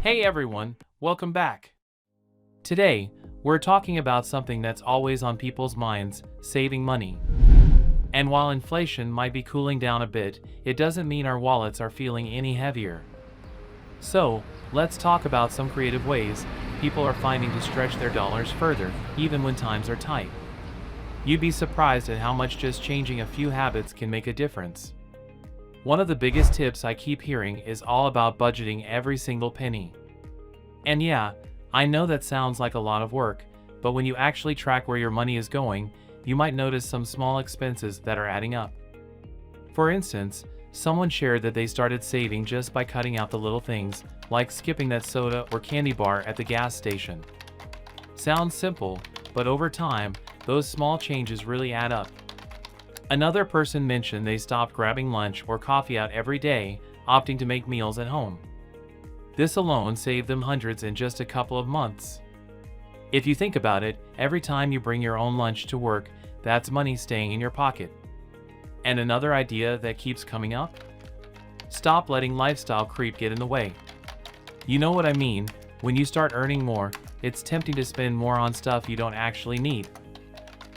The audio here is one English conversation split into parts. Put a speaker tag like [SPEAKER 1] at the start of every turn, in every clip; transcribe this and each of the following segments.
[SPEAKER 1] Hey everyone, welcome back. Today, we're talking about something that's always on people's minds, saving money. And while inflation might be cooling down a bit, it doesn't mean our wallets are feeling any heavier. So, let's talk about some creative ways people are finding to stretch their dollars further, even when times are tight. You'd be surprised at how much just changing a few habits can make a difference. One of the biggest tips I keep hearing is all about budgeting every single penny. And yeah, I know that sounds like a lot of work, but when you actually track where your money is going, you might notice some small expenses that are adding up. For instance, someone shared that they started saving just by cutting out the little things, like skipping that soda or candy bar at the gas station. Sounds simple, but over time, those small changes really add up. Another person mentioned they stopped grabbing lunch or coffee out every day, opting to make meals at home. This alone saved them hundreds in just a couple of months. If you think about it, every time you bring your own lunch to work, that's money staying in your pocket. And another idea that keeps coming up? Stop letting lifestyle creep get in the way. You know what I mean, when you start earning more, it's tempting to spend more on stuff you don't actually need.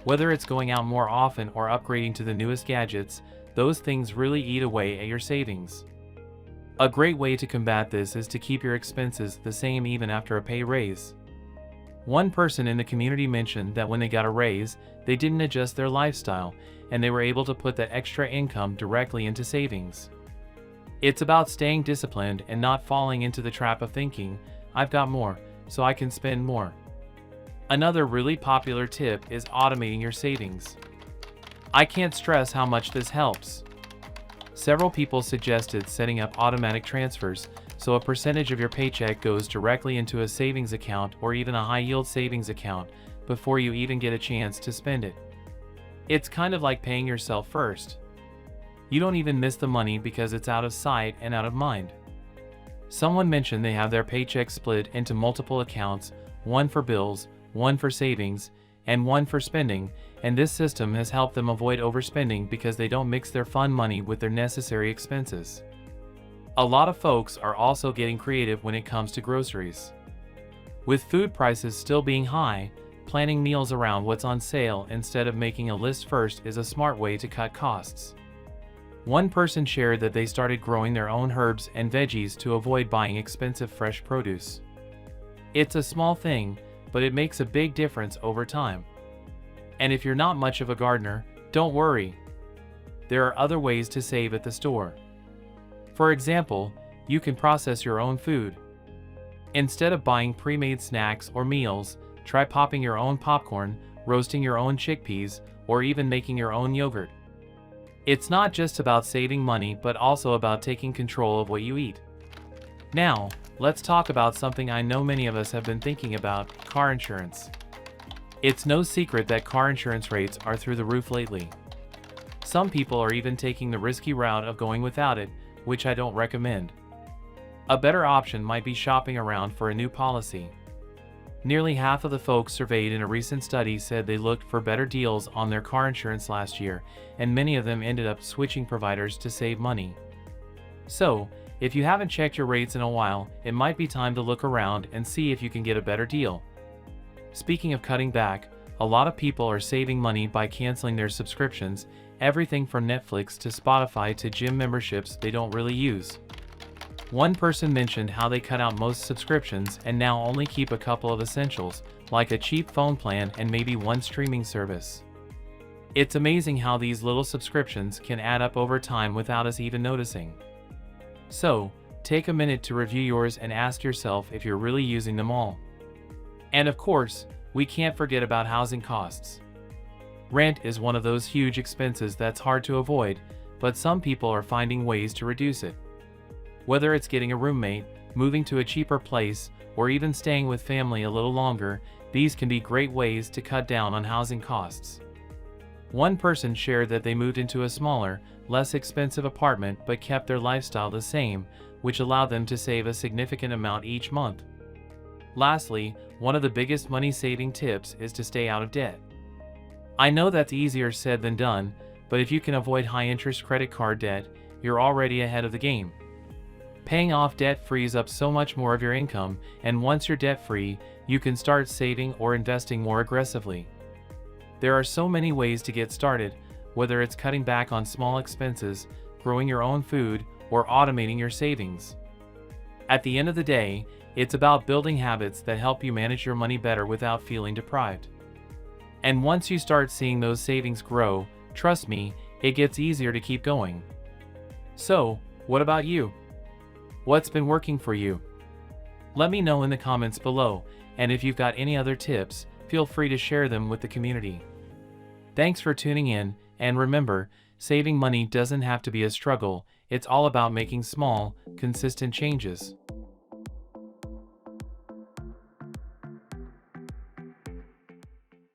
[SPEAKER 1] Whether it's going out more often or upgrading to the newest gadgets, those things really eat away at your savings. A great way to combat this is to keep your expenses the same even after a pay raise. One person in the community mentioned that when they got a raise, they didn't adjust their lifestyle, and they were able to put that extra income directly into savings. It's about staying disciplined and not falling into the trap of thinking, "I've got more, so I can spend more." Another really popular tip is automating your savings. I can't stress how much this helps. Several people suggested setting up automatic transfers, so a percentage of your paycheck goes directly into a savings account or even a high-yield savings account before you even get a chance to spend it. It's kind of like paying yourself first. You don't even miss the money because it's out of sight and out of mind. Someone mentioned they have their paycheck split into multiple accounts, one for bills, one for savings, and one for spending, and this system has helped them avoid overspending because they don't mix their fun money with their necessary expenses. A lot of folks are also getting creative when it comes to groceries. With food prices still being high, planning meals around what's on sale instead of making a list first is a smart way to cut costs. One person shared that they started growing their own herbs and veggies to avoid buying expensive fresh produce. It's a small thing, but it makes a big difference over time. And if you're not much of a gardener, don't worry. There are other ways to save at the store. For example, you can process your own food. Instead of buying pre-made snacks or meals, try popping your own popcorn, roasting your own chickpeas, or even making your own yogurt. It's not just about saving money, but also about taking control of what you eat. Now, let's talk about something I know many of us have been thinking about: car insurance. It's no secret that car insurance rates are through the roof lately. Some people are even taking the risky route of going without it, which I don't recommend. A better option might be shopping around for a new policy. Nearly half of the folks surveyed in a recent study said they looked for better deals on their car insurance last year, and many of them ended up switching providers to save money. So, if you haven't checked your rates in a while, it might be time to look around and see if you can get a better deal. Speaking of cutting back, a lot of people are saving money by canceling their subscriptions, everything from Netflix to Spotify to gym memberships they don't really use. One person mentioned how they cut out most subscriptions and now only keep a couple of essentials, like a cheap phone plan and maybe one streaming service. It's amazing how these little subscriptions can add up over time without us even noticing. So, take a minute to review yours and ask yourself if you're really using them all. And of course, we can't forget about housing costs. Rent is one of those huge expenses that's hard to avoid, but some people are finding ways to reduce it. Whether it's getting a roommate, moving to a cheaper place, or even staying with family a little longer, these can be great ways to cut down on housing costs. One person shared that they moved into a smaller, less expensive apartment but kept their lifestyle the same, which allowed them to save a significant amount each month. Lastly, one of the biggest money-saving tips is to stay out of debt. I know that's easier said than done, but if you can avoid high-interest credit card debt, you're already ahead of the game. Paying off debt frees up so much more of your income, and once you're debt-free, you can start saving or investing more aggressively. There are so many ways to get started, whether it's cutting back on small expenses, growing your own food, or automating your savings. At the end of the day, it's about building habits that help you manage your money better without feeling deprived. And once you start seeing those savings grow, trust me, it gets easier to keep going. So, what about you? What's been working for you? Let me know in the comments below, and if you've got any other tips, feel free to share them with the community. Thanks for tuning in, and remember, saving money doesn't have to be a struggle, it's all about making small, consistent changes.